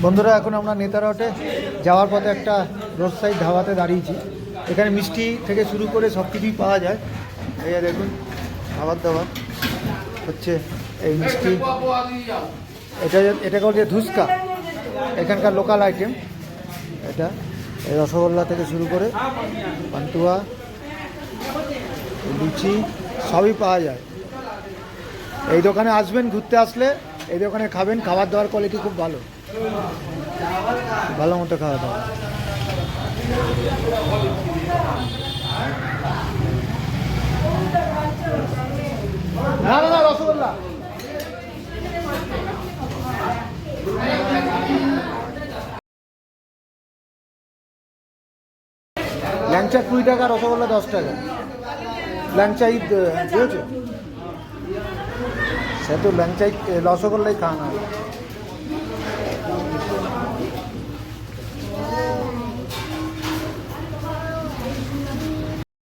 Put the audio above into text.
বন্ধুরা, এখন আমরা নেতারহাটে যাওয়ার পথে একটা রোড সাইড ধাবাতে দাঁড়িয়েছি। এখানে মিষ্টি থেকে শুরু করে সব কিছুই পাওয়া যায়। এই দেখুন, খাবার দাবার হচ্ছে এই মিষ্টি, এটাকে বলছে ধুসকা, এখানকার লোকাল আইটেম। এটা এই রসগোল্লা থেকে শুরু করে পান্তুয়া, লুচি সবই পাওয়া যায়। এই দোকানে আসবেন, ঘুরতে আসলে এই দোকানে খাবেন। খাবার দাবার কোয়ালিটি খুব ভালো, ভালো মতো খাওয়া দাওয়া। না না না, রসগোল্লা ল্যাংচা 20 টাকা, রসগোল্লা 10 টাকা। ল্যাংচা ঈদ বুঝেছো, সে তো ল্যাংচাই রসগোল্লাই খাওয়ানো হয়।